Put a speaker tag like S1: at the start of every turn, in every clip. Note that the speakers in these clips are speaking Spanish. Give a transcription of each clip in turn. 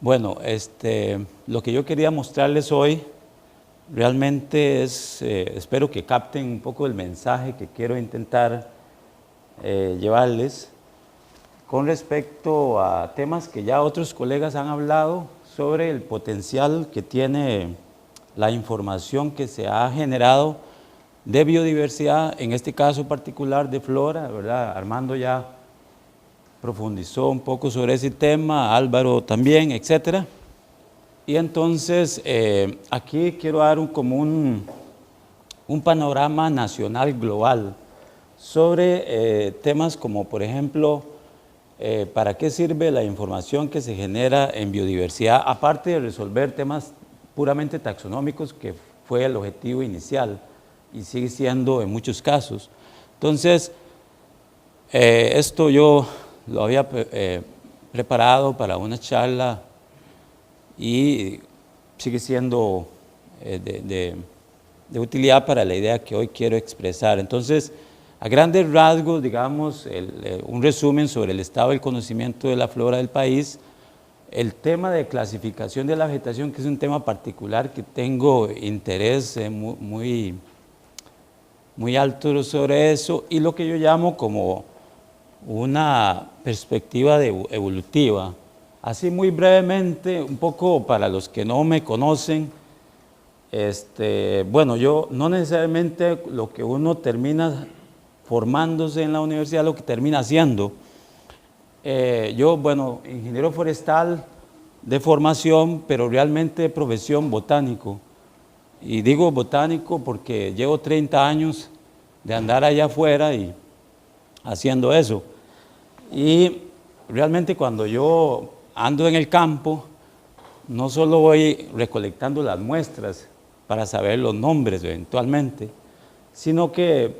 S1: Bueno, lo que yo quería mostrarles hoy realmente es, espero que capten un poco el mensaje que quiero intentar llevarles con respecto a temas que ya otros colegas han hablado sobre el potencial que tiene la información que se ha generado de biodiversidad, en este caso particular de flora, ¿verdad? Armando ya profundizó un poco sobre ese tema, Álvaro también, etcétera. Y entonces aquí quiero dar un panorama nacional global sobre temas como, por ejemplo, para qué sirve la información que se genera en biodiversidad, aparte de resolver temas puramente taxonómicos, que fue el objetivo inicial y sigue siendo en muchos casos. Entonces, esto yo lo había preparado para una charla y sigue siendo de utilidad para la idea que hoy quiero expresar. Entonces, a grandes rasgos, digamos, un resumen sobre el estado del conocimiento de la flora del país, el tema de clasificación de la vegetación, que es un tema particular que tengo interés muy alto sobre eso, y lo que yo llamo como una perspectiva evolutiva. Así muy brevemente, un poco para los que no me conocen, bueno, yo no necesariamente lo que uno termina formándose en la universidad, lo que termina haciendo. Yo, bueno, ingeniero forestal de formación, pero realmente de profesión botánico. Y digo botánico porque llevo 30 años de andar allá afuera y haciendo eso. Y realmente cuando yo ando en el campo, no solo voy recolectando las muestras para saber los nombres eventualmente, sino que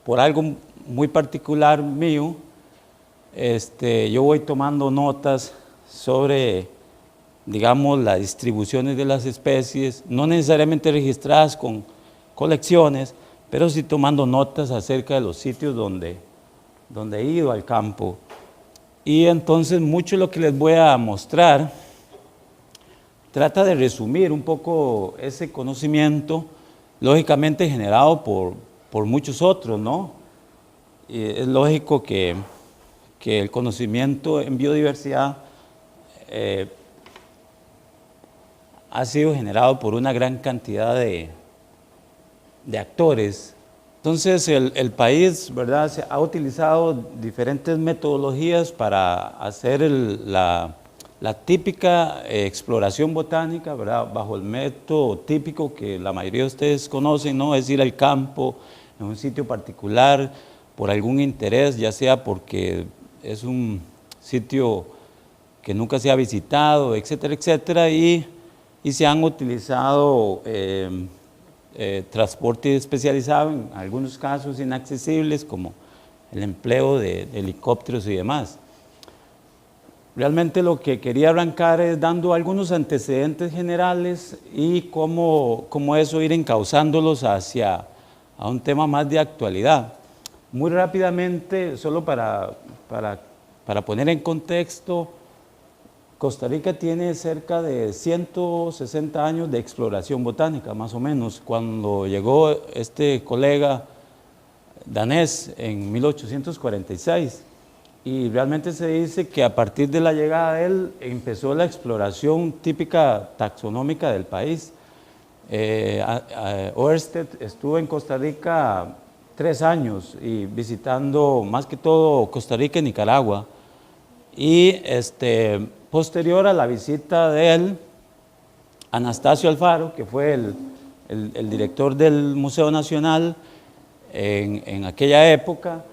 S1: por algo muy particular mío, yo voy tomando notas sobre, digamos, las distribuciones de las especies, no necesariamente registradas con colecciones, pero sí tomando notas acerca de los sitios donde he ido al campo. Y entonces mucho de lo que les voy a mostrar trata de resumir un poco ese conocimiento, lógicamente generado por muchos otros, ¿no? Y es lógico que el conocimiento en biodiversidad ha sido generado por una gran cantidad de actores. Entonces el país, ¿verdad?, ha utilizado diferentes metodologías para hacer la típica exploración botánica, ¿verdad?, bajo el método típico que la mayoría de ustedes conocen, ¿no?, es ir al campo en un sitio particular por algún interés, ya sea porque es un sitio que nunca se ha visitado, etcétera, etcétera, y se han utilizado transporte especializado, en algunos casos inaccesibles, como el empleo de helicópteros y demás. Realmente lo que quería arrancar es dando algunos antecedentes generales y cómo eso ir encauzándolos hacia a un tema más de actualidad. Muy rápidamente, solo para poner en contexto, Costa Rica tiene cerca de 160 años de exploración botánica, más o menos. Cuando llegó este colega danés en 1846, y realmente se dice que a partir de la llegada de él empezó la exploración típica taxonómica del país. Oersted estuvo en Costa Rica 3 años y visitando más que todo Costa Rica y Nicaragua. Y posterior a la visita de él, Anastasio Alfaro, que fue el director del Museo Nacional en aquella época,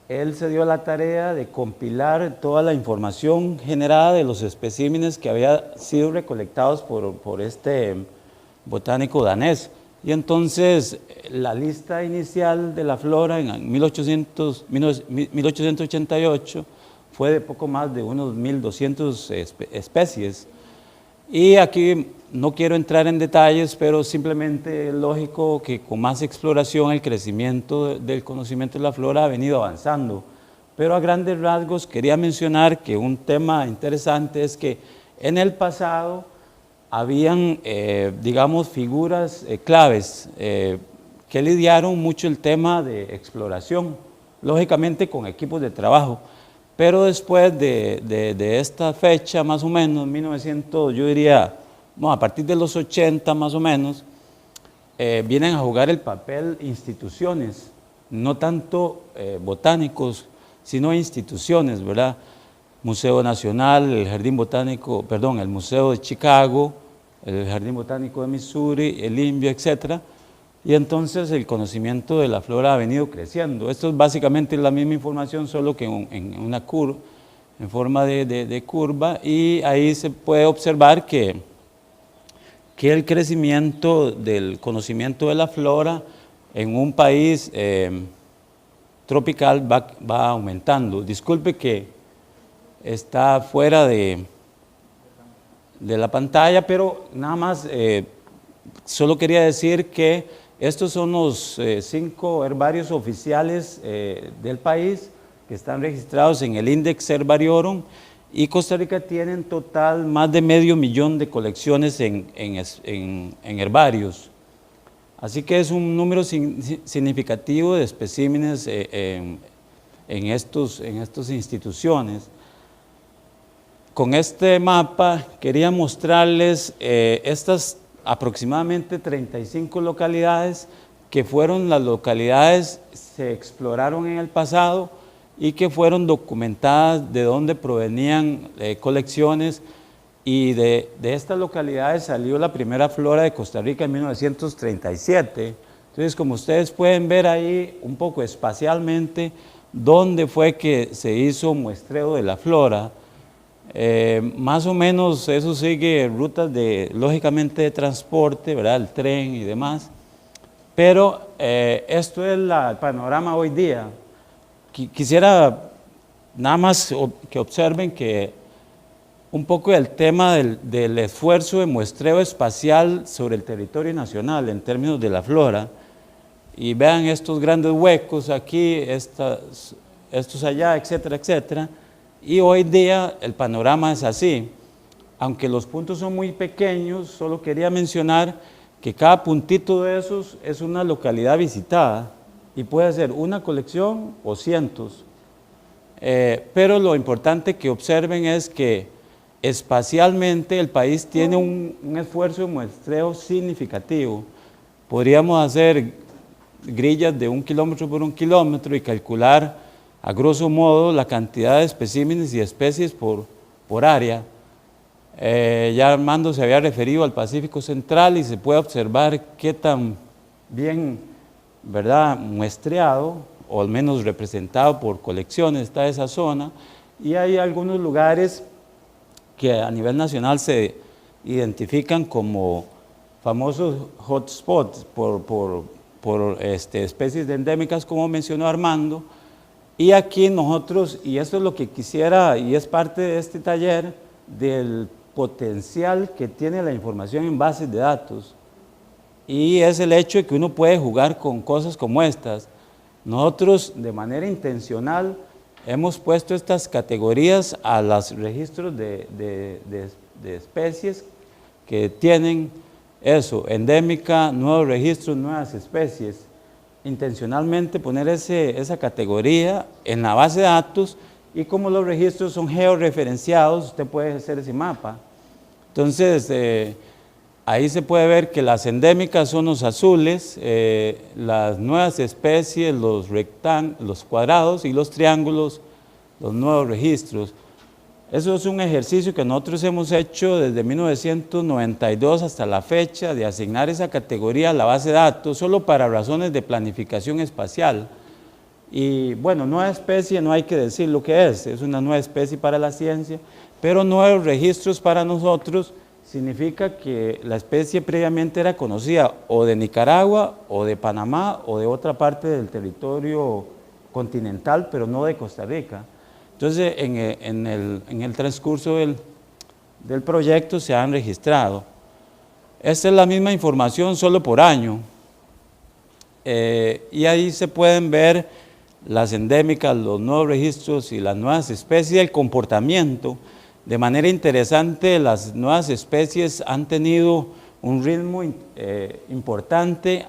S1: él se dio la tarea de compilar toda la información generada de los especímenes que habían sido recolectados por este botánico danés. Y entonces la lista inicial de la flora en 1888 fue de poco más de unos 1.200 especies. Y aquí no quiero entrar en detalles, pero simplemente es lógico que con más exploración el crecimiento del conocimiento de la flora ha venido avanzando. Pero a grandes rasgos quería mencionar que un tema interesante es que En el pasado habían, digamos, figuras claves que lidiaron mucho el tema de exploración, lógicamente con equipos de trabajo, pero después de esta fecha, más o menos, 1900, yo diría, bueno, a partir de los 80 más o menos, vienen a jugar el papel instituciones, no tanto botánicos, sino instituciones, ¿verdad? Museo Nacional, el Jardín Botánico, perdón, el Museo de Chicago, el Jardín Botánico de Missouri, el INVIO, etc. Y entonces el conocimiento de la flora ha venido creciendo. Esto es básicamente la misma información, solo que en una curva, en forma de curva, y ahí se puede observar que el crecimiento del conocimiento de la flora en un país tropical va aumentando. Disculpe que está fuera de la pantalla, pero nada más, solo quería decir que estos son los 5 herbarios oficiales del país que están registrados en el Index Herbariorum, y Costa Rica tiene en total más de 500.000 de colecciones en herbarios. Así que es un número significativo de especímenes en estas instituciones. Con este mapa quería mostrarles estas aproximadamente 35 localidades que fueron las localidades que se exploraron en el pasado y que fueron documentadas de dónde provenían colecciones, y de estas localidades salió la primera flora de Costa Rica en 1937. Entonces, como ustedes pueden ver ahí un poco espacialmente dónde fue que se hizo muestreo de la flora. Más o menos eso sigue rutas lógicamente de transporte, ¿verdad? El tren y demás, pero esto es el panorama hoy día. Quisiera nada más que observen que un poco del tema del esfuerzo de muestreo espacial sobre el territorio nacional en términos de la flora, y vean estos grandes huecos aquí, estos allá, etcétera, etcétera. Y hoy día el panorama es así. Aunque los puntos son muy pequeños, solo quería mencionar que cada puntito de esos es una localidad visitada y puede ser una colección o cientos. Pero lo importante que observen es que espacialmente el país tiene un esfuerzo de muestreo significativo. Podríamos hacer grillas de 1 kilómetro por 1 kilómetro y calcular a grosso modo la cantidad de especímenes y especies por área. Ya Armando se había referido al Pacífico Central y se puede observar qué tan bien, ¿verdad?, muestreado o al menos representado por colecciones está esa zona, y hay algunos lugares que a nivel nacional se identifican como famosos hotspots por especies endémicas, como mencionó Armando. Y aquí nosotros, y esto es lo que quisiera, y es parte de este taller, del potencial que tiene la información en bases de datos, y es el hecho de que uno puede jugar con cosas como estas. Nosotros de manera intencional hemos puesto estas categorías a los registros de especies que tienen eso, endémica, nuevos registros, nuevas especies. Intencionalmente poner esa categoría en la base de datos, y como los registros son georreferenciados, usted puede hacer ese mapa. Entonces, ahí se puede ver que las endémicas son los azules, las nuevas especies, los cuadrados, y los triángulos, los nuevos registros. Eso es un ejercicio que nosotros hemos hecho desde 1992 hasta la fecha, de asignar esa categoría a la base de datos, solo para razones de planificación espacial. Y bueno, nueva especie no hay que decir lo que es una nueva especie para la ciencia, pero nuevos registros para nosotros significa que la especie previamente era conocida o de Nicaragua, o de Panamá, o de otra parte del territorio continental, pero no de Costa Rica. Entonces, en el transcurso del proyecto se han registrado. Esta es la misma información solo por año, y ahí se pueden ver las endémicas, los nuevos registros y las nuevas especies, el comportamiento. De manera interesante, las nuevas especies han tenido un ritmo importante,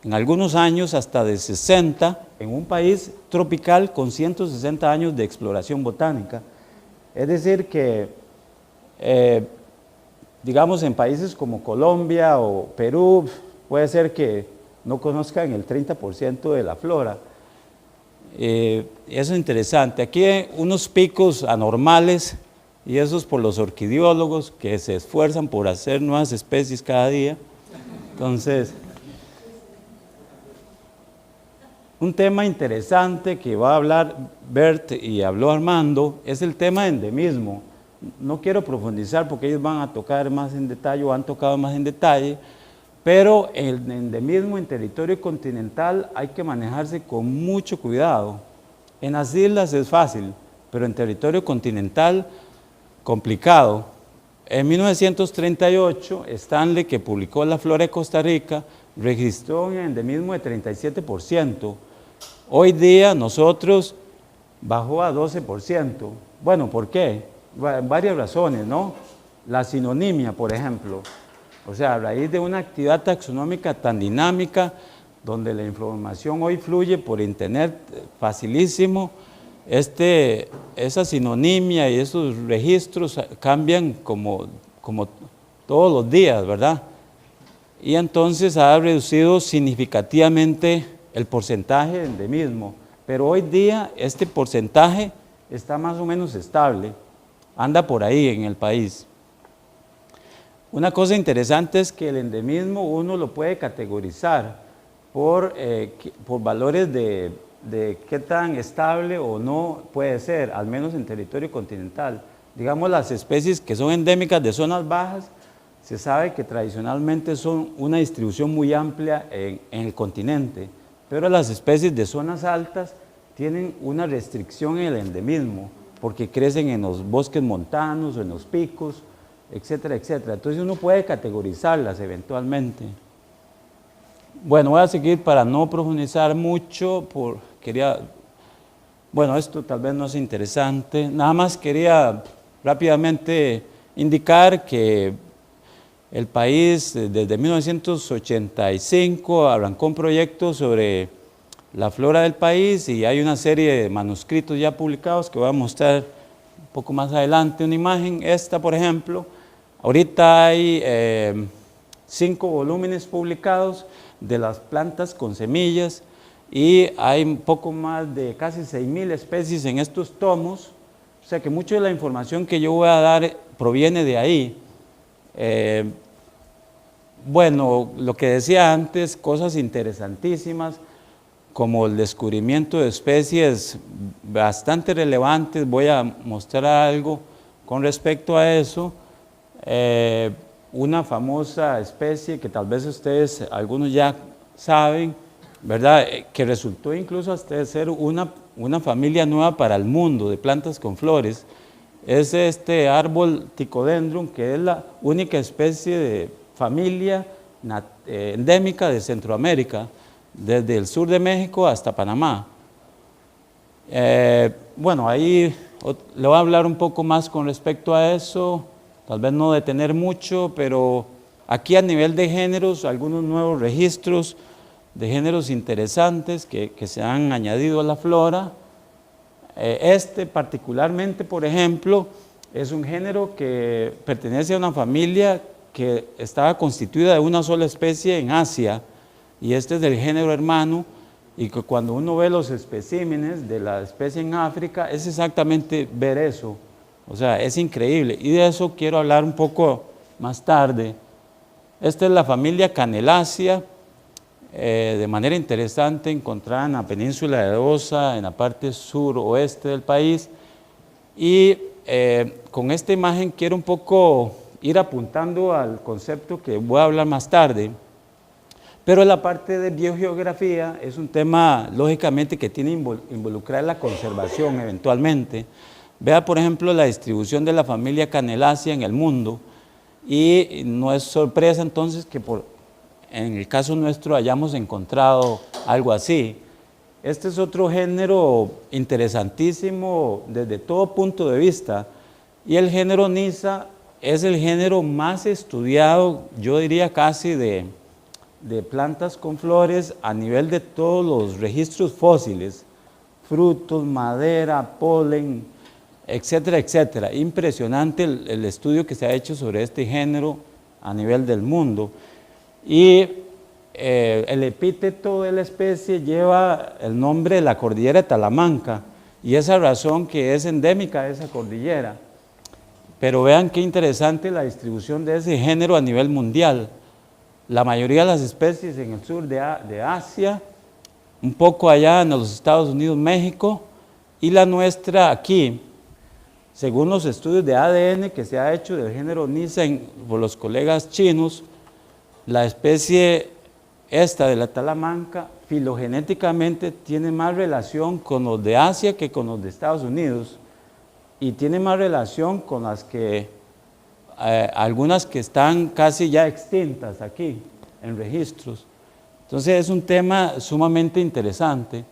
S1: en algunos años hasta de 60, en un país tropical con 160 años de exploración botánica. Es decir que, digamos, en países como Colombia o Perú, puede ser que no conozcan el 30% de la flora. Eso es interesante. Aquí hay unos picos anormales, y eso es por los orquidiólogos que se esfuerzan por hacer nuevas especies cada día. Entonces, un tema interesante que va a hablar Bert y habló Armando es el tema de endemismo. No quiero profundizar porque ellos van a tocar más en detalle o han tocado más en detalle, pero el endemismo en territorio continental hay que manejarse con mucho cuidado. En las islas es fácil, pero en territorio continental complicado. En 1938, Stanley, que publicó La Flora de Costa Rica, registró un endemismo de 37%. Hoy día nosotros bajó a 12%. Bueno, ¿por qué? Varias razones, ¿no? La sinonimia, por ejemplo. O sea, a raíz de una actividad taxonómica tan dinámica, donde la información hoy fluye por internet facilísimo, esa sinonimia y esos registros cambian como todos los días, ¿verdad? Y entonces ha reducido significativamente el porcentaje de endemismo, pero hoy día este porcentaje está más o menos estable, anda por ahí en el país. Una cosa interesante es que el endemismo uno lo puede categorizar por valores de qué tan estable o no puede ser, al menos en territorio continental. Digamos, las especies que son endémicas de zonas bajas, se sabe que tradicionalmente son una distribución muy amplia en el continente, pero las especies de zonas altas tienen una restricción en el endemismo, porque crecen en los bosques montanos o en los picos, etcétera, etcétera. Entonces uno puede categorizarlas eventualmente. Bueno, voy a seguir para no profundizar mucho, bueno, esto tal vez no es interesante, nada más quería rápidamente indicar que el país desde 1985 arrancó un proyecto sobre la flora del país y hay una serie de manuscritos ya publicados que voy a mostrar un poco más adelante una imagen. Esta, por ejemplo, ahorita hay 5 volúmenes publicados de las plantas con semillas y hay un poco más de casi 6.000 especies en estos tomos, o sea que mucha de la información que yo voy a dar proviene de ahí. Bueno, lo que decía antes, cosas interesantísimas como el descubrimiento de especies bastante relevantes, voy a mostrar algo con respecto a eso. Una famosa especie que tal vez ustedes, algunos ya saben, ¿verdad? Que resultó incluso hasta de ser una familia nueva para el mundo de plantas con flores, es este árbol Ticodendron, que es la única especie de familia endémica de Centroamérica, desde el sur de México hasta Panamá. Bueno, ahí le voy a hablar un poco más con respecto a eso, tal vez no detener mucho, pero aquí a nivel de géneros, algunos nuevos registros de géneros interesantes que se han añadido a la flora. Particularmente, por ejemplo, es un género que pertenece a una familia que estaba constituida de una sola especie en Asia, y este es del género hermano, y que cuando uno ve los especímenes de la especie en África, es exactamente ver eso, o sea, es increíble, y de eso quiero hablar un poco más tarde. Esta es la familia Canelacia, de manera interesante, encontrada en la península de Osa, en la parte suroeste del país, y con esta imagen quiero un poco ir apuntando al concepto que voy a hablar más tarde, pero la parte de biogeografía es un tema, lógicamente, que tiene que involucrar la conservación eventualmente. Vea, por ejemplo, la distribución de la familia Canelacia en el mundo, y no es sorpresa entonces que en el caso nuestro hayamos encontrado algo así. Este es otro género interesantísimo desde todo punto de vista. Y el género Nyssa es el género más estudiado, yo diría casi de plantas con flores a nivel de todos los registros fósiles, frutos, madera, polen, etcétera, etcétera. Impresionante el estudio que se ha hecho sobre este género a nivel del mundo. Y el epíteto de la especie lleva el nombre de la cordillera de Talamanca, y esa razón que es endémica de esa cordillera. Pero vean qué interesante la distribución de ese género a nivel mundial. La mayoría de las especies en el sur de Asia, un poco allá en los Estados Unidos, México, y la nuestra aquí, según los estudios de ADN que se ha hecho del género Nyssa por los colegas chinos, la especie esta de la Talamanca filogenéticamente tiene más relación con los de Asia que con los de Estados Unidos, y tiene más relación con las que algunas que están casi ya extintas aquí en registros. Entonces es un tema sumamente interesante.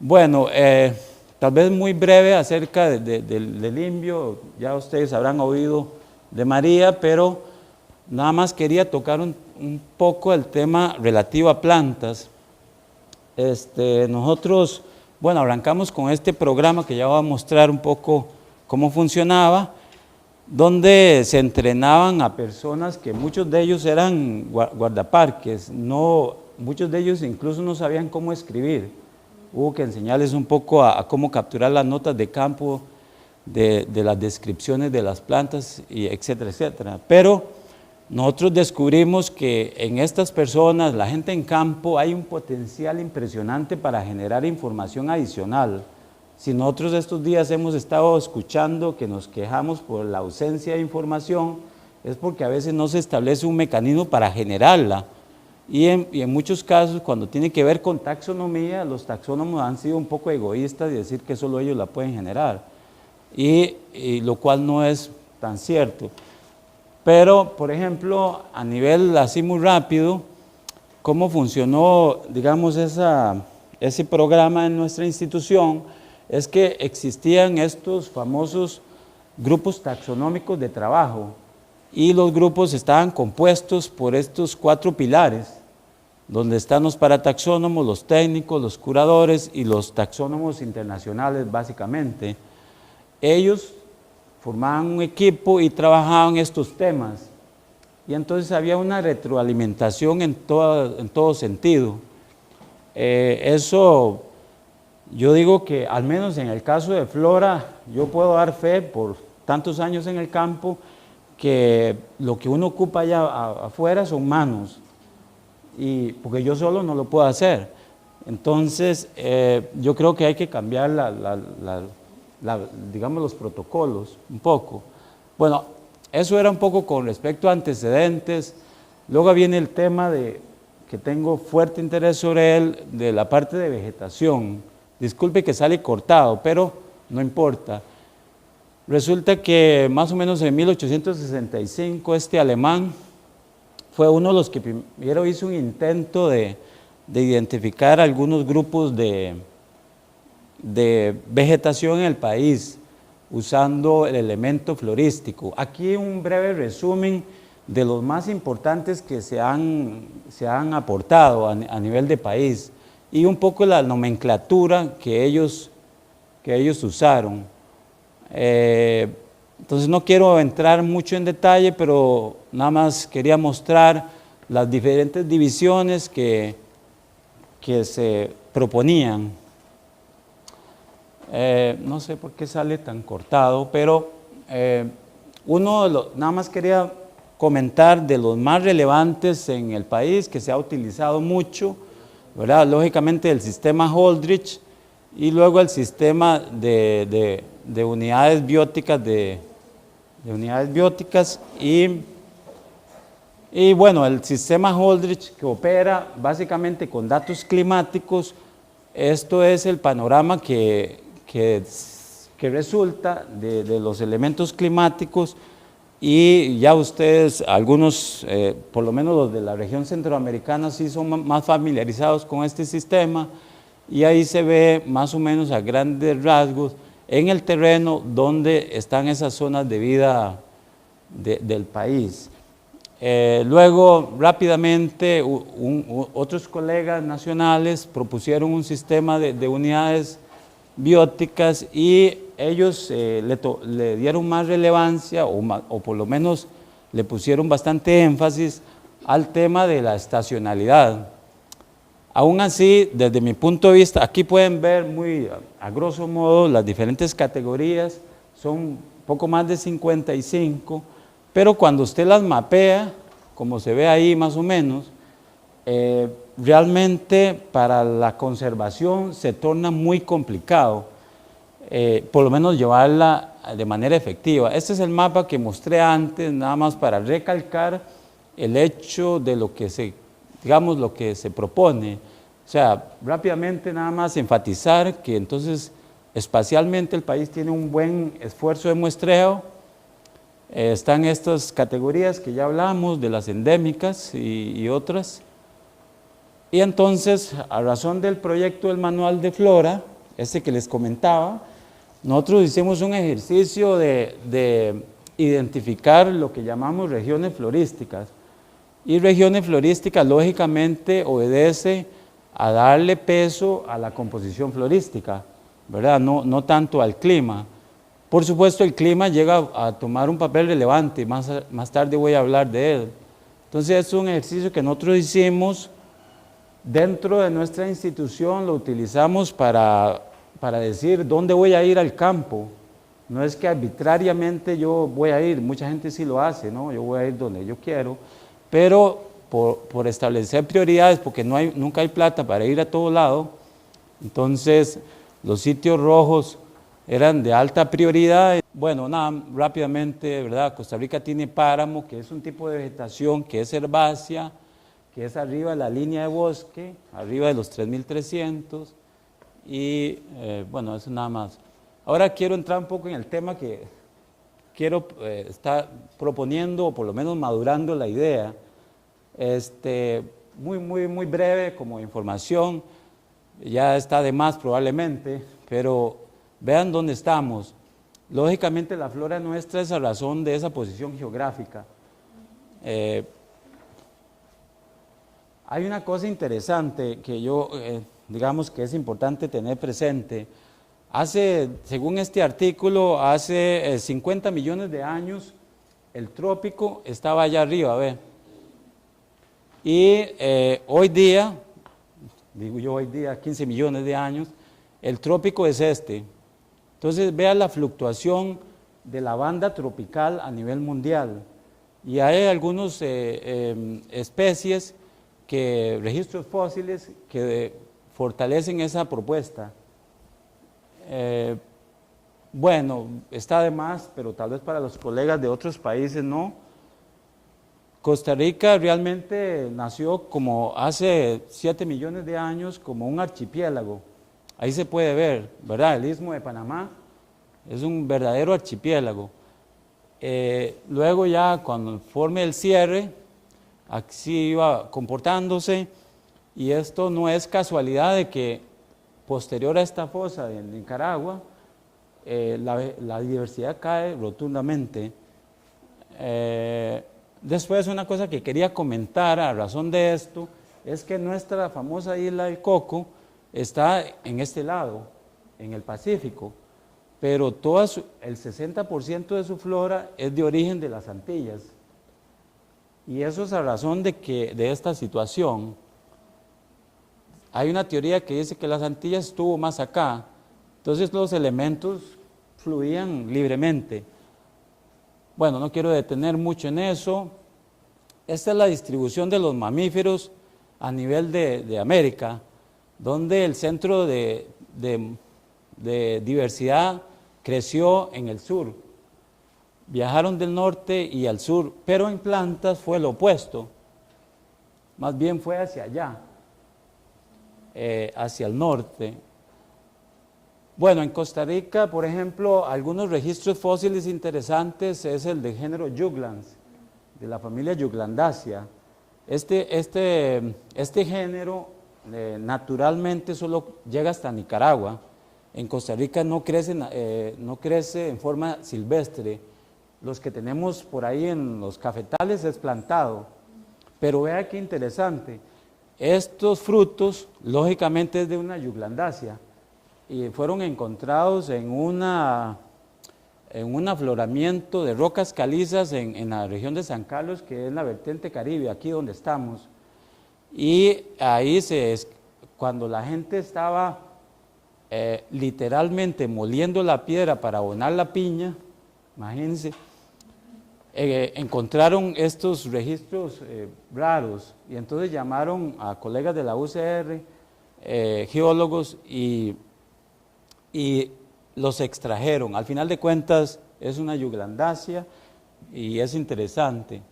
S1: Bueno, tal vez muy breve acerca del limbio, ya ustedes habrán oído de María, pero nada más quería tocar un poco el tema relativo a plantas. Nosotros, bueno, arrancamos con este programa que ya voy a mostrar un poco cómo funcionaba, donde se entrenaban a personas que muchos de ellos eran guardaparques, muchos de ellos incluso no sabían cómo escribir. Hubo que enseñarles un poco a cómo capturar las notas de campo, de las descripciones de las plantas, y etcétera, etcétera. Pero nosotros descubrimos que en estas personas, la gente en campo, hay un potencial impresionante para generar información adicional. Si nosotros estos días hemos estado escuchando que nos quejamos por la ausencia de información, es porque a veces no se establece un mecanismo para generarla. Y en muchos casos, cuando tiene que ver con taxonomía, los taxónomos han sido un poco egoístas de decir que solo ellos la pueden generar, y lo cual no es tan cierto. Pero, por ejemplo, a nivel así muy rápido, cómo funcionó, digamos, ese programa en nuestra institución, es que existían estos famosos grupos taxonómicos de trabajo, y los grupos estaban compuestos por estos 4 pilares, donde están los parataxónomos, los técnicos, los curadores y los taxónomos internacionales, básicamente. Ellos formaban un equipo y trabajaban estos temas, y entonces había una retroalimentación en todo sentido. Eso, yo digo que al menos en el caso de Flora, yo puedo dar fe por tantos años en el campo, que lo que uno ocupa allá afuera son manos, y porque yo solo no lo puedo hacer. Entonces, yo creo que hay que cambiar digamos, los protocolos un poco. Bueno, eso era un poco con respecto a antecedentes. Luego viene el tema que tengo fuerte interés sobre él, de la parte de vegetación. Disculpe que sale cortado, pero no importa. Resulta que más o menos en 1865 este alemán fue uno de los que primero hizo un intento de identificar algunos grupos de vegetación en el país, usando el elemento florístico. Aquí un breve resumen de los más importantes que se han aportado a nivel de país, y un poco la nomenclatura que ellos usaron. Entonces no quiero entrar mucho en detalle, pero nada más quería mostrar las diferentes divisiones que se proponían. No sé por qué sale tan cortado, pero nada más quería comentar de los más relevantes en el país, que se ha utilizado mucho, ¿verdad? Lógicamente el sistema Holdridge, y luego el sistema de unidades bióticas, y bueno, el sistema Holdridge, que opera básicamente con datos climáticos. Esto es el panorama que resulta de los elementos climáticos, y ya ustedes, algunos, por lo menos los de la región centroamericana, sí son más familiarizados con este sistema, y ahí se ve más o menos a grandes rasgos en el terreno donde están esas zonas de vida del país. Luego, rápidamente, otros colegas nacionales propusieron un sistema de unidades bióticas y ellos le dieron más relevancia o por lo menos le pusieron bastante énfasis al tema de la estacionalidad. Aún así, desde mi punto de vista, aquí pueden ver muy a grosso modo las diferentes categorías, son poco más de 55, pero cuando usted las mapea, como se ve ahí más o menos, realmente para la conservación se torna muy complicado, por lo menos llevarla de manera efectiva. Este es el mapa que mostré antes, nada más para recalcar el hecho de lo que se, digamos, lo que se propone. O sea, rápidamente nada más enfatizar que entonces espacialmente el país tiene un buen esfuerzo de muestreo. Están estas categorías que ya hablamos, de las endémicas y otras. Y entonces, a razón del proyecto del Manual de Flora, este que les comentaba, nosotros hicimos un ejercicio de identificar lo que llamamos regiones florísticas. Y regiones florísticas, lógicamente, obedece a darle peso a la composición florística, ¿verdad? No tanto al clima. Por supuesto, el clima llega a tomar un papel relevante, más tarde voy a hablar de él. Entonces, es un ejercicio que nosotros hicimos dentro de nuestra institución, lo utilizamos para decir dónde voy a ir al campo. No es que arbitrariamente yo voy a ir, mucha gente sí lo hace, ¿no? Yo voy a ir donde yo quiero, pero por establecer prioridades, porque nunca hay plata para ir a todo lado, entonces los sitios rojos eran de alta prioridad. Bueno, nada, rápidamente, ¿verdad? Costa Rica tiene páramo, que es un tipo de vegetación que es herbácea, que es arriba de la línea de bosque, arriba de los 3.300, y bueno, eso nada más. Ahora quiero entrar un poco en el tema que quiero estar proponiendo, o por lo menos madurando la idea, muy breve como información, ya está de más probablemente, pero vean dónde estamos. Lógicamente la flora nuestra es a razón de esa posición geográfica. Hay una cosa interesante que yo, digamos que es importante tener presente. Según este artículo, hace 50 millones de años el trópico estaba allá arriba, ¿ve? Y hoy día, digo yo hoy día, 15 millones de años, el trópico es este. Entonces vea la fluctuación de la banda tropical a nivel mundial. Y hay algunas especies, registros fósiles que fortalecen esa propuesta. Bueno, está de más, pero tal vez para los colegas de otros países no. Costa Rica realmente nació como hace 7 millones de años como un archipiélago. Ahí se puede ver, ¿verdad? El Istmo de Panamá es un verdadero archipiélago. Luego ya cuando forme el cierre, así iba comportándose, y esto no es casualidad de que posterior a esta fosa de Nicaragua, la diversidad cae rotundamente. Después, una cosa que quería comentar a razón de esto, es que nuestra famosa isla del Coco está en este lado, en el Pacífico, pero el 60% de su flora es de origen de las Antillas. Y eso es a razón de esta situación. Hay una teoría que dice que las Antillas estuvo más acá, entonces los elementos fluían libremente. Bueno, no quiero detener mucho en eso. Esta es la distribución de los mamíferos a nivel de América, donde el centro de diversidad creció en el sur. Viajaron del norte y al sur, pero en plantas fue lo opuesto. Más bien fue hacia allá, hacia el norte. Bueno, en Costa Rica, por ejemplo, algunos registros fósiles interesantes es el de género Juglans, de la familia Juglandaceae. Este género naturalmente solo llega hasta Nicaragua, En Costa Rica no crece en forma silvestre. Los que tenemos por ahí en los cafetales es plantado. Pero vea qué interesante. Estos frutos, lógicamente, es de una euglandaceae y fueron encontrados en un afloramiento de rocas calizas en la región de San Carlos, que es la vertiente Caribe, aquí donde estamos. Y ahí cuando la gente estaba literalmente moliendo la piedra para abonar la piña, imagínense, encontraron estos registros raros y entonces llamaron a colegas de la UCR, geólogos, y los extrajeron. Al final de cuentas es una euglandaceae y es interesante,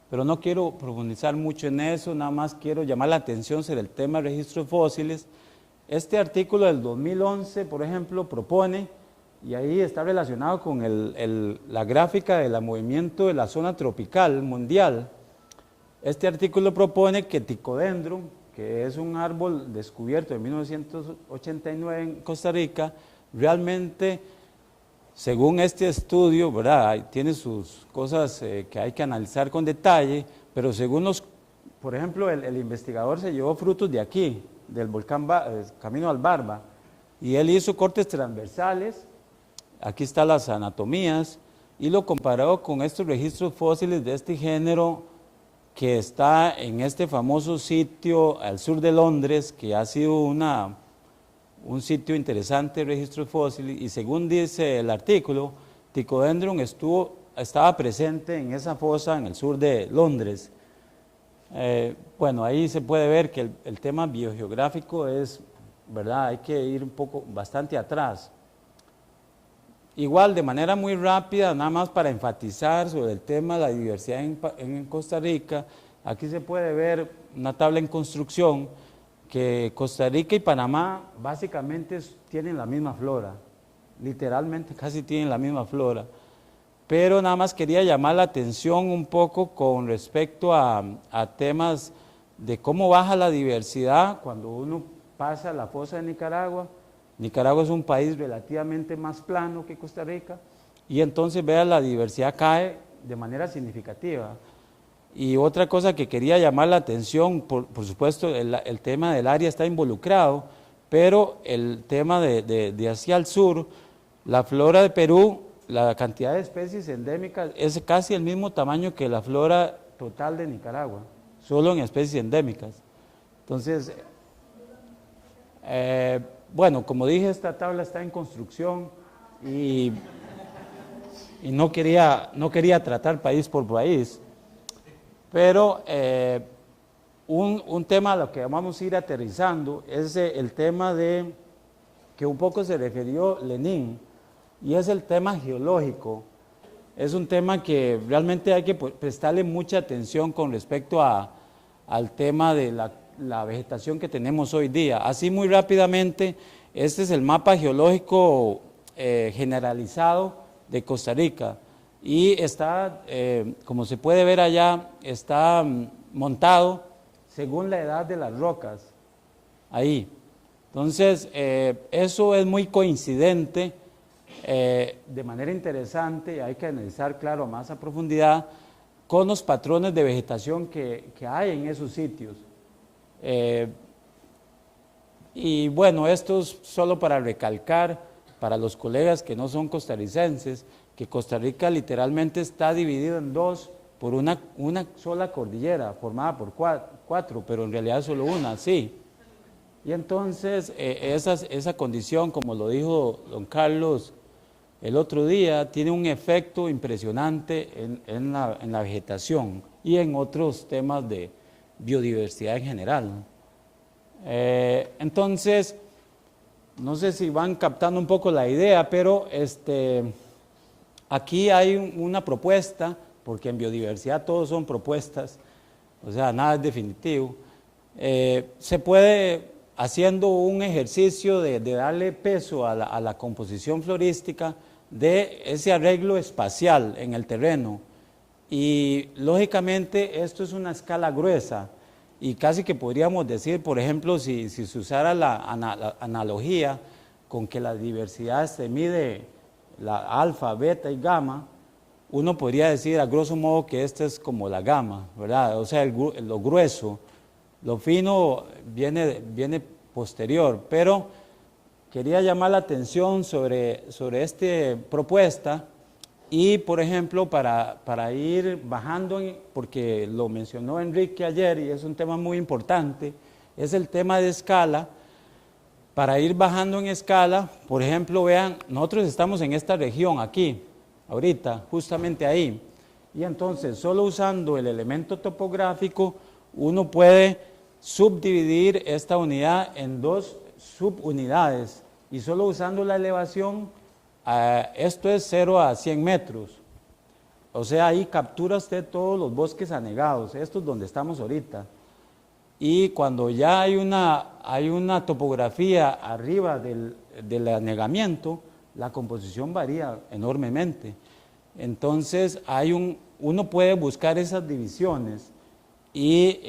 S1: pero no quiero profundizar mucho en eso, nada más quiero llamar la atención sobre el tema de registros fósiles. Este artículo del 2011, por ejemplo, propone, y ahí está relacionado con la gráfica del movimiento de la zona tropical mundial. Este artículo propone que Ticodendron, que es un árbol descubierto en 1989 en Costa Rica, realmente, según este estudio, ¿verdad?, tiene sus cosas que hay que analizar con detalle, pero según por ejemplo, el investigador se llevó frutos de aquí, del volcán Camino al Barba, y él hizo cortes transversales, aquí están las anatomías, y lo comparó con estos registros fósiles de este género que está en este famoso sitio al sur de Londres, que ha sido un sitio interesante de registros fósiles, y según dice el artículo, Ticodendron estaba presente en esa fosa en el sur de Londres. Bueno, ahí se puede ver que el tema biogeográfico es, ¿verdad?, hay que ir bastante atrás. Igual, de manera muy rápida, nada más para enfatizar sobre el tema de la diversidad en Costa Rica, aquí se puede ver una tabla en construcción que Costa Rica y Panamá básicamente tienen la misma flora, literalmente casi tienen la misma flora, pero nada más quería llamar la atención un poco con respecto a temas de cómo baja la diversidad cuando uno pasa la fosa de Nicaragua. Nicaragua es un país relativamente más plano que Costa Rica, y entonces vea, la diversidad cae de manera significativa. Y otra cosa que quería llamar la atención, por supuesto el tema del área está involucrado, pero el tema de hacia el sur, la flora de Perú, la cantidad de especies endémicas es casi el mismo tamaño que la flora total de Nicaragua, solo en especies endémicas. Entonces, bueno, como dije, esta tabla está en construcción y no quería tratar país por país, pero un tema a lo que vamos a ir aterrizando es el tema de que un poco se refirió Lenín, y es el tema geológico. Es un tema que realmente hay que prestarle mucha atención con respecto al tema de la vegetación que tenemos hoy día. Así muy rápidamente, este es el mapa geológico generalizado de Costa Rica, y está, como se puede ver allá, está montado según la edad de las rocas, ahí. Entonces, eso es muy coincidente, de manera interesante, hay que analizar, claro, más a profundidad, con los patrones de vegetación que hay en esos sitios. Y bueno, esto es solo para recalcar para los colegas que no son costarricenses, que Costa Rica literalmente está dividido en dos por una sola cordillera, formada por cuatro, pero en realidad solo una, sí. Y entonces esa condición, como lo dijo don Carlos el otro día, tiene un efecto impresionante en la vegetación y en otros temas de biodiversidad en general, ¿no? Entonces, no sé si van captando un poco la idea, pero aquí hay una propuesta, porque en biodiversidad todos son propuestas, o sea, nada es definitivo. Se puede, haciendo un ejercicio de darle peso a la composición florística, de ese arreglo espacial en el terreno, y lógicamente esto es una escala gruesa, y casi que podríamos decir, por ejemplo, si se usara la analogía, con que la diversidad se mide la alfa, beta y gamma, uno podría decir a grosso modo que esta es como la gamma, ¿verdad? O sea, lo grueso, lo fino viene posterior, pero quería llamar la atención sobre esta propuesta y, por ejemplo, para ir bajando, porque lo mencionó Enrique ayer y es un tema muy importante, es el tema de escala. Para ir bajando en escala, por ejemplo, vean, nosotros estamos en esta región aquí, ahorita, justamente ahí, y entonces solo usando el elemento topográfico uno puede subdividir esta unidad en dos subunidades y solo usando la elevación, esto es 0 a 100 metros, o sea, ahí captura usted todos los bosques anegados, esto es donde estamos ahorita. Y cuando ya hay una topografía arriba del anegamiento, la composición varía enormemente. Entonces uno puede buscar esas divisiones y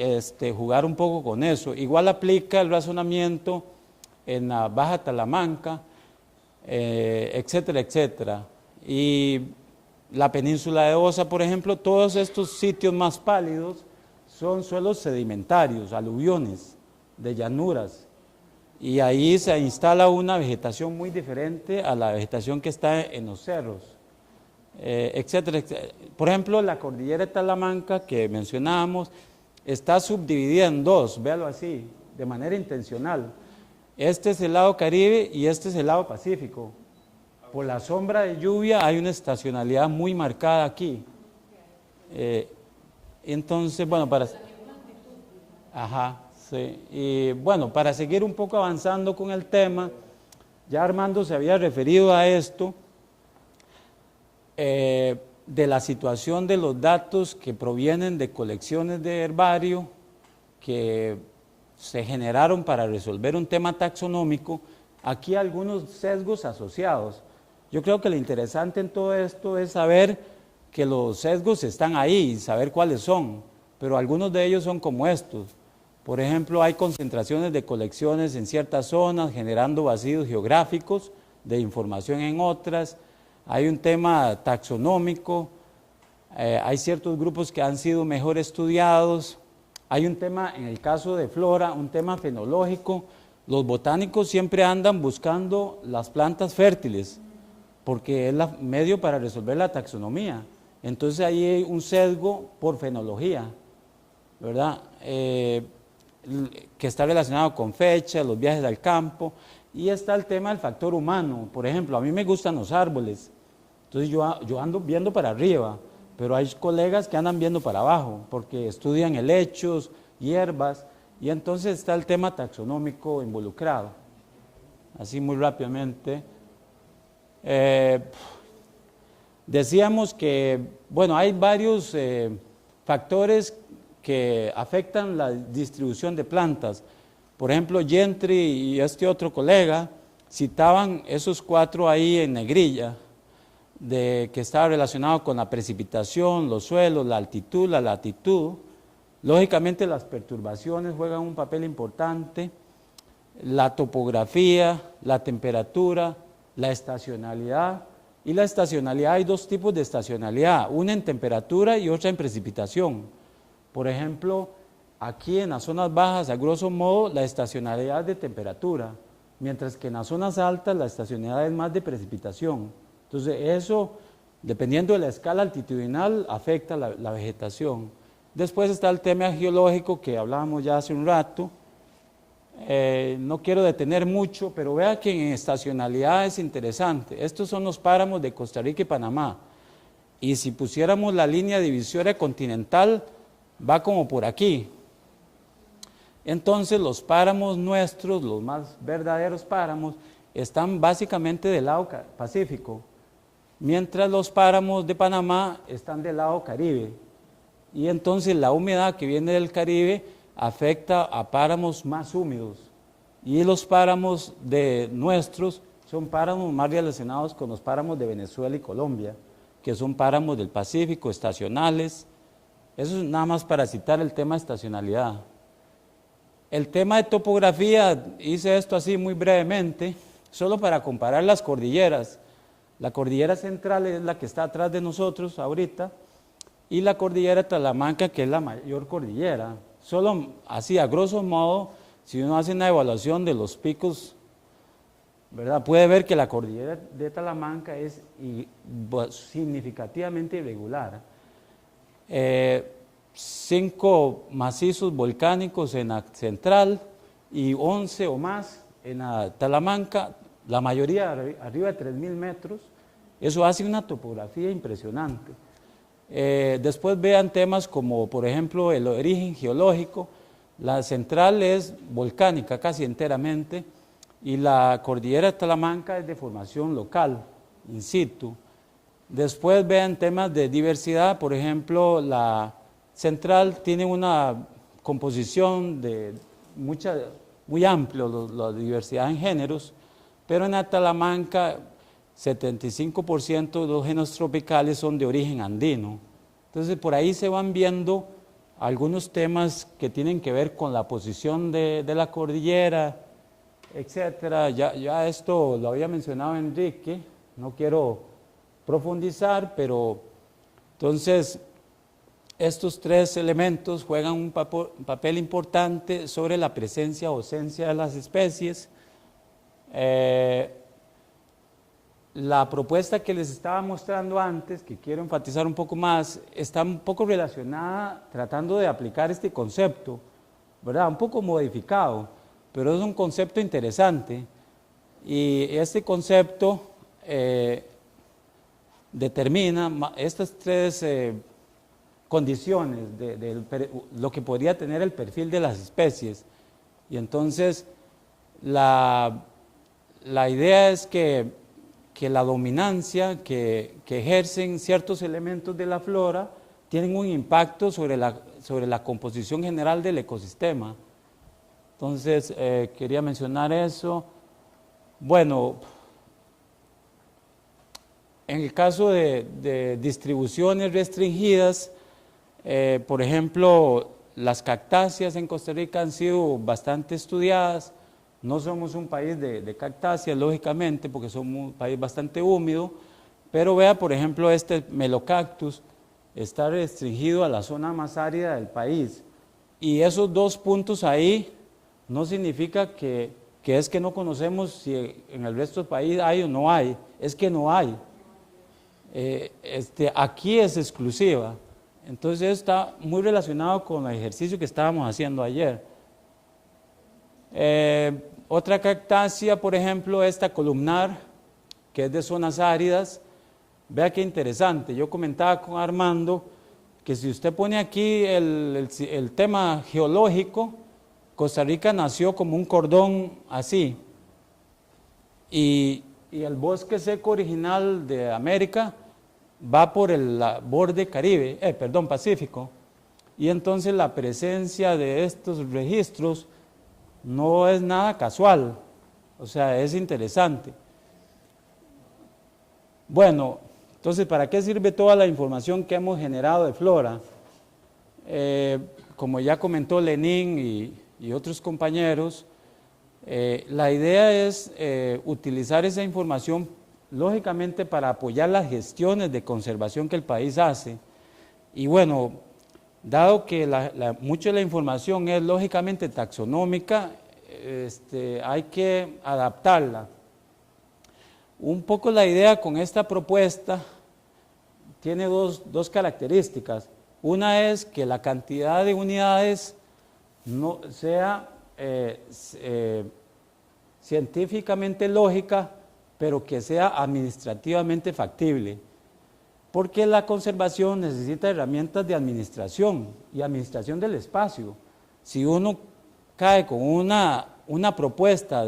S1: jugar un poco con eso. Igual aplica el razonamiento en la Baja Talamanca, etcétera, etcétera. Y la península de Osa, por ejemplo, todos estos sitios más pálidos son suelos sedimentarios, aluviones, de llanuras, y ahí se instala una vegetación muy diferente a la vegetación que está en los cerros, etcétera, etcétera. Por ejemplo, la cordillera de Talamanca que mencionábamos está subdividida en dos, véalo así, de manera intencional. Este es el lado Caribe y este es el lado Pacífico. Por la sombra de lluvia hay una estacionalidad muy marcada aquí. Entonces, bueno, sí. Y bueno, para seguir un poco avanzando con el tema, ya Armando se había referido a esto, de la situación de los datos que provienen de colecciones de herbario que se generaron para resolver un tema taxonómico. Aquí hay algunos sesgos asociados. Yo creo que lo interesante en todo esto es saber que los sesgos están ahí y saber cuáles son, pero algunos de ellos son como estos. Por ejemplo, hay concentraciones de colecciones en ciertas zonas, generando vacíos geográficos de información en otras. Hay un tema taxonómico, hay ciertos grupos que han sido mejor estudiados. Hay un tema, en el caso de flora, un tema fenológico. Los botánicos siempre andan buscando las plantas fértiles, porque es el medio para resolver la taxonomía. Entonces ahí hay un sesgo por fenología, ¿verdad? Que está relacionado con fechas, los viajes al campo, y está el tema del factor humano. Por ejemplo, a mí me gustan los árboles, entonces yo ando viendo para arriba, pero hay colegas que andan viendo para abajo, porque estudian helechos, hierbas, y entonces está el tema taxonómico involucrado. Así muy rápidamente. Decíamos que, bueno, hay varios factores que afectan la distribución de plantas. Por ejemplo, Gentry y este otro colega citaban esos 4 ahí en negrilla, que estaba relacionado con la precipitación, los suelos, la altitud, la latitud. Lógicamente las perturbaciones juegan un papel importante, la topografía, la temperatura, la estacionalidad. Y la estacionalidad, hay 2 tipos de estacionalidad, una en temperatura y otra en precipitación. Por ejemplo, aquí en las zonas bajas, a grosso modo, la estacionalidad es de temperatura, mientras que en las zonas altas la estacionalidad es más de precipitación. Entonces eso, dependiendo de la escala altitudinal, afecta la vegetación. Después está el tema geológico que hablábamos ya hace un rato. No quiero detener mucho, pero vea que en estacionalidad es interesante. Estos son los páramos de Costa Rica y Panamá. Y si pusiéramos la línea divisoria continental, va como por aquí. Entonces los páramos nuestros, los más verdaderos páramos, están básicamente del lado Pacífico, mientras los páramos de Panamá están del lado Caribe. Y entonces la humedad que viene del Caribe afecta a páramos más húmedos, y los páramos de nuestros son páramos más relacionados con los páramos de Venezuela y Colombia, que son páramos del Pacífico, estacionales. Eso es nada más para citar el tema de estacionalidad. El tema de topografía, hice esto así muy brevemente. Solo para comparar las cordilleras, la cordillera central es la que está atrás de nosotros ahorita, y la cordillera Talamanca, que es la mayor cordillera. Solo así, a grosso modo, si uno hace una evaluación de los picos, ¿verdad?, puede ver que la cordillera de Talamanca es significativamente irregular. 5 macizos volcánicos en la central y 11 o más en la Talamanca, la mayoría arriba de 3.000 metros. Eso hace una topografía impresionante. Después vean temas como, por ejemplo, el origen geológico. La central es volcánica casi enteramente y la cordillera de Talamanca es de formación local, in situ. Después vean temas de diversidad, por ejemplo, la central tiene una composición muy amplia, la diversidad en géneros, pero en la Talamanca 75% de los géneros tropicales son de origen andino. Entonces por ahí se van viendo algunos temas que tienen que ver con la posición de la cordillera, etcétera. Ya esto lo había mencionado Enrique, no quiero profundizar, pero entonces estos 3 elementos juegan un papel importante sobre la presencia o ausencia de las especies. La propuesta que les estaba mostrando antes, que quiero enfatizar un poco más, está un poco relacionada tratando de aplicar este concepto, ¿verdad?, un poco modificado, pero es un concepto interesante, y este concepto determina estas 3 condiciones de lo que podría tener el perfil de las especies. Y entonces la idea es que la dominancia que ejercen ciertos elementos de la flora tienen un impacto sobre la composición general del ecosistema. Entonces quería mencionar eso. Bueno, en el caso de distribuciones restringidas, por ejemplo, las cactáceas en Costa Rica han sido bastante estudiadas. No somos un país de cactáceas, lógicamente, porque somos un país bastante húmedo, pero vea, por ejemplo, este melocactus está restringido a la zona más árida del país. Y esos 2 puntos ahí no significa que es que no conocemos si en el resto del país hay o no hay, es que no hay. Aquí es exclusiva. Entonces eso está muy relacionado con el ejercicio que estábamos haciendo ayer. Otra cactácea, por ejemplo, esta columnar, que es de zonas áridas. Vea qué interesante, yo comentaba con Armando que si usted pone aquí el tema geológico, Costa Rica nació como un cordón así, y el bosque seco original de América va por el borde Pacífico, y entonces la presencia de estos registros no es nada casual, o sea, es interesante. Bueno, entonces, ¿para qué sirve toda la información que hemos generado de flora? Como ya comentó Lenín y otros compañeros, la idea es utilizar esa información, lógicamente, para apoyar las gestiones de conservación que el país hace. Y bueno, dado que mucha de la información es lógicamente taxonómica, hay que adaptarla. Un poco la idea con esta propuesta tiene dos características. Una es que la cantidad de unidades no sea científicamente lógica, pero que sea administrativamente factible. Porque la conservación necesita herramientas de administración y administración del espacio. Si uno cae con una propuesta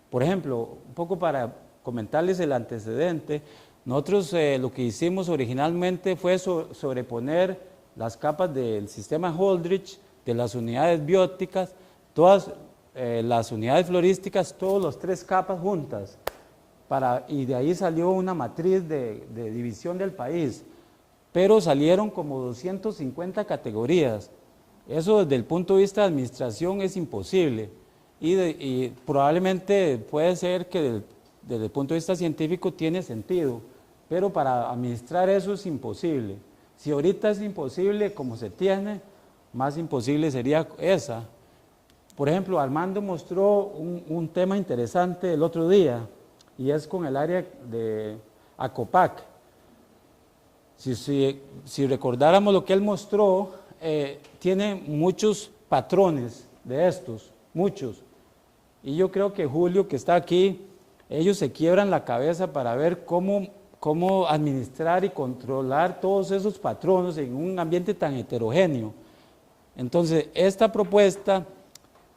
S1: por ejemplo, un poco para comentarles el antecedente, nosotros lo que hicimos originalmente fue sobreponer las capas del sistema Holdridge, de las unidades bióticas, todas las unidades florísticas, todas las 3 capas juntas, y de ahí salió una matriz de división del país, pero salieron como 250 categorías. Eso desde el punto de vista de administración es imposible. y probablemente puede ser que desde el punto de vista científico tiene sentido, pero para administrar eso es imposible. Si ahorita es imposible como se tiene, más imposible sería esa. Por ejemplo, Armando mostró un tema interesante el otro día, y es con el área de ACOPAC. Si recordáramos lo que él mostró, tiene muchos patrones de estos, muchos. Y yo creo que Julio, que está aquí, ellos se quiebran la cabeza para ver cómo administrar y controlar todos esos patrones en un ambiente tan heterogéneo. Entonces, esta propuesta,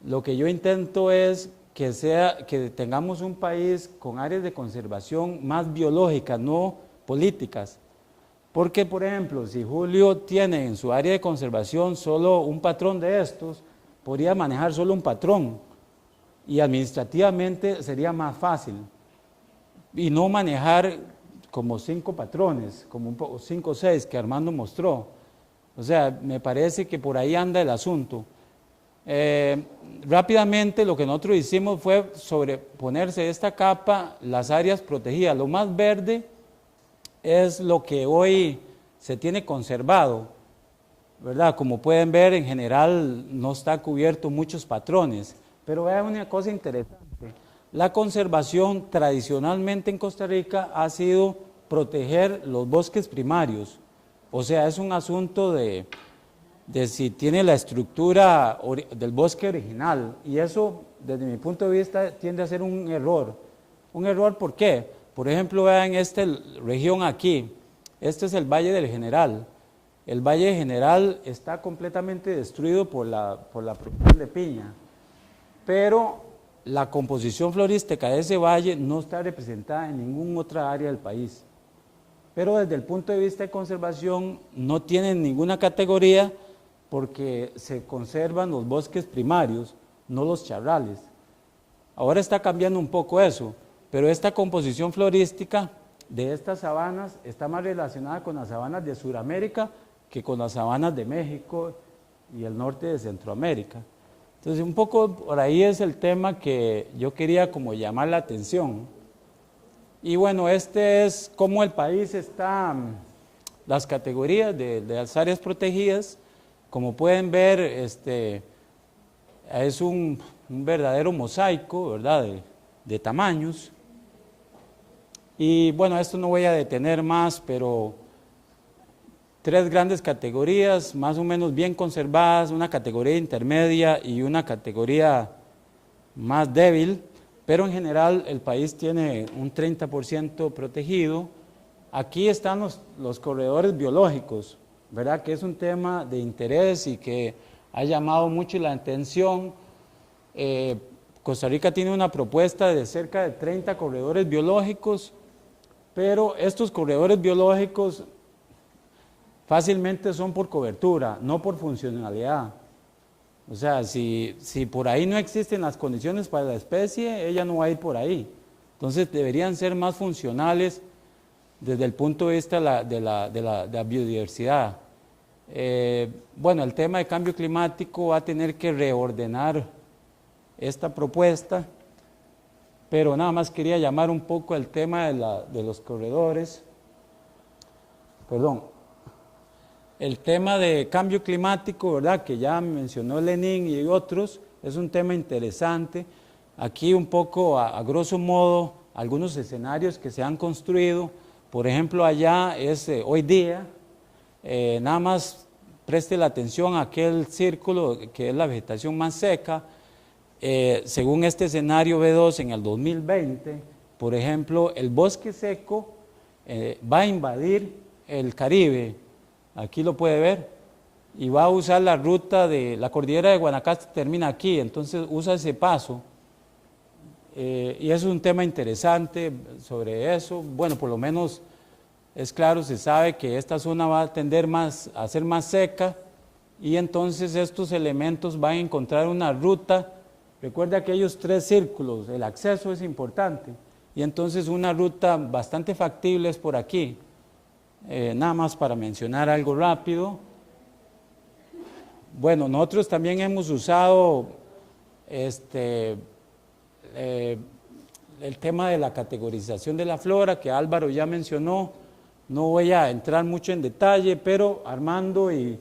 S1: lo que yo intento es que tengamos un país con áreas de conservación más biológicas, no políticas. Porque, por ejemplo, si Julio tiene en su área de conservación solo un patrón de estos, podría manejar solo un patrón y administrativamente sería más fácil. Y no manejar como 5 patrones, como 5 o 6 que Armando mostró. O sea, me parece que por ahí anda el asunto. Rápidamente lo que nosotros hicimos fue sobreponerse esta capa, las áreas protegidas. Lo más verde es lo que hoy se tiene conservado, ¿verdad? Como pueden ver, en general no está cubierto muchos patrones, pero vean una cosa interesante. La conservación tradicionalmente en Costa Rica ha sido proteger los bosques primarios, o sea, es un asunto de si tiene la estructura del bosque original, y eso desde mi punto de vista tiende a ser un error. ¿Un error por qué? Por ejemplo, vean esta región aquí, este es el Valle del General. El Valle del General está completamente destruido por la producción de piña, pero la composición florística de ese valle no está representada en ninguna otra área del país. Pero desde el punto de vista de conservación no tienen ninguna categoría porque se conservan los bosques primarios, no los charrales. Ahora está cambiando un poco eso, pero esta composición florística de estas sabanas está más relacionada con las sabanas de Sudamérica que con las sabanas de México y el norte de Centroamérica. Entonces, un poco por ahí es el tema que yo quería como llamar la atención. Y bueno, este es cómo el país está, las categorías de las áreas protegidas. Como pueden ver, es un verdadero mosaico, ¿verdad?, de tamaños. Y bueno, esto no voy a detener más, pero 3 grandes categorías, más o menos bien conservadas, una categoría intermedia y una categoría más débil, pero en general el país tiene un 30% protegido. Aquí están los corredores biológicos, ¿verdad?, que es un tema de interés y que ha llamado mucho la atención. Costa Rica tiene una propuesta de cerca de 30 corredores biológicos, pero estos corredores biológicos fácilmente son por cobertura, no por funcionalidad. O sea, si por ahí no existen las condiciones para la especie, ella no va a ir por ahí. Entonces deberían ser más funcionales desde el punto de vista de la biodiversidad. Bueno, el tema de cambio climático va a tener que reordenar esta propuesta, pero nada más quería llamar un poco el tema de los corredores. Perdón. El tema de cambio climático, ¿verdad?, que ya mencionó Lenín y otros, es un tema interesante. Aquí un poco, a grosso modo, algunos escenarios que se han construido. Por ejemplo, allá es hoy día, nada más preste la atención a aquel círculo que es la vegetación más seca. Según este escenario B2 en el 2020, por ejemplo, el bosque seco va a invadir el Caribe, aquí lo puede ver, y va a usar la ruta de la cordillera de Guanacaste, termina aquí, entonces usa ese paso. Y eso es un tema interesante sobre eso. Bueno, por lo menos es claro, se sabe que esta zona va a tender a ser más seca y entonces estos elementos van a encontrar una ruta. Recuerda aquellos 3 círculos, el acceso es importante y entonces una ruta bastante factible es por aquí. Nada más para mencionar algo rápido. Bueno, nosotros también hemos usado el tema de la categorización de la flora que Álvaro ya mencionó. No voy a entrar mucho en detalle, pero Armando y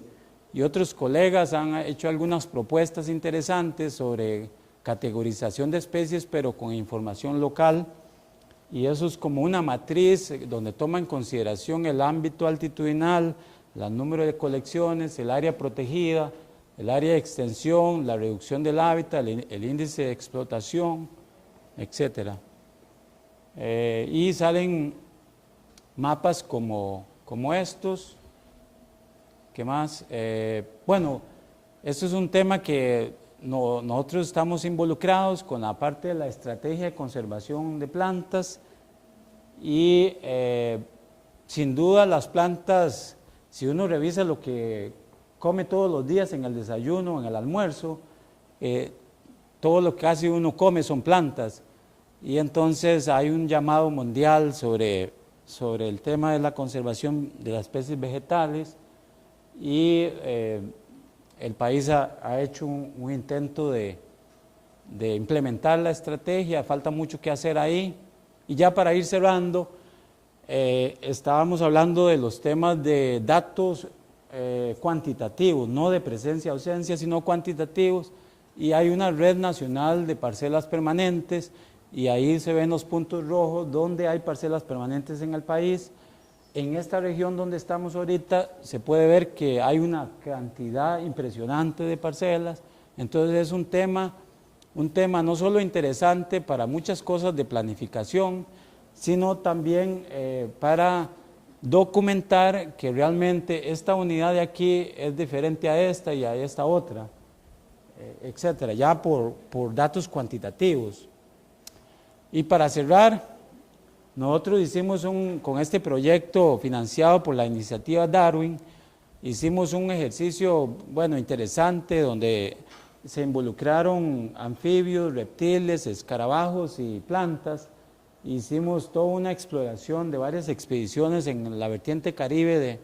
S1: otros colegas han hecho algunas propuestas interesantes sobre categorización de especies, pero con información local, y eso es como una matriz donde toma en consideración el ámbito altitudinal, el número de colecciones, el área protegida, el área de extensión, la reducción del hábitat, el índice de explotación, etc. Y salen mapas como estos. ¿Qué más? Bueno, esto es un tema que nosotros estamos involucrados con la parte de la estrategia de conservación de plantas, y sin duda las plantas, si uno revisa lo que come todos los días en el desayuno, en el almuerzo, todo lo que casi uno come son plantas, y entonces hay un llamado mundial sobre el tema de la conservación de las especies vegetales, y el país ha hecho un intento de implementar la estrategia. Falta mucho que hacer ahí. Y ya para ir cerrando, estábamos hablando de los temas de datos cuantitativos, no de presencia-ausencia, sino cuantitativos, y hay una red nacional de parcelas permanentes, y ahí se ven los puntos rojos donde hay parcelas permanentes en el país. En esta región donde estamos ahorita se puede ver que hay una cantidad impresionante de parcelas. Entonces es un tema no solo interesante para muchas cosas de planificación, sino también para documentar que realmente esta unidad de aquí es diferente a esta y a esta otra, etcétera, ya por datos cuantitativos. Y para cerrar, nosotros hicimos con este proyecto financiado por la iniciativa Darwin, hicimos un ejercicio, bueno, interesante, donde se involucraron anfibios, reptiles, escarabajos y plantas. Hicimos toda una exploración de varias expediciones en la vertiente caribe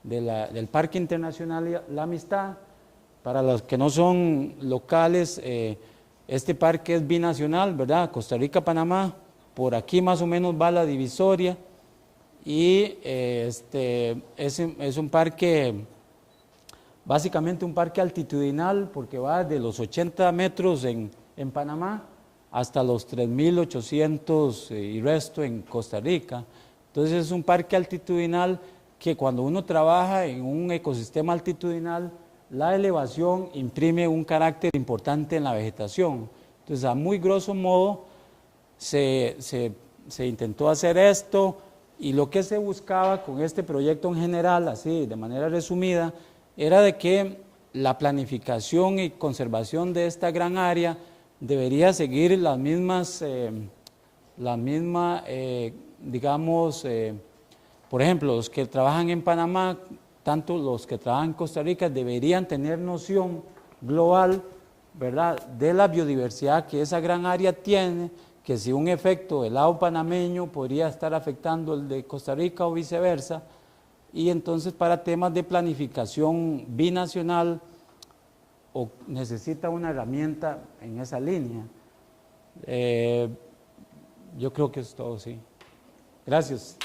S1: del Parque Internacional La Amistad. Para los que no son locales, este parque es binacional, ¿verdad? Costa Rica, Panamá. Por aquí más o menos va la divisoria, y es un parque, básicamente un parque altitudinal, porque va de los 80 metros en Panamá hasta los 3.800 y resto en Costa Rica. Entonces es un parque altitudinal que cuando uno trabaja en un ecosistema altitudinal, la elevación imprime un carácter importante en la vegetación. Entonces, a muy grosso modo, se intentó hacer esto, y lo que se buscaba con este proyecto en general, así de manera resumida, era de que la planificación y conservación de esta gran área debería seguir las mismas, digamos, por ejemplo, los que trabajan en Panamá, tanto los que trabajan en Costa Rica, deberían tener noción global, ¿verdad?, de la biodiversidad que esa gran área tiene, que si un efecto del lado panameño podría estar afectando el de Costa Rica o viceversa, y entonces para temas de planificación binacional necesita una herramienta en esa línea. Yo creo que es todo, sí. Gracias.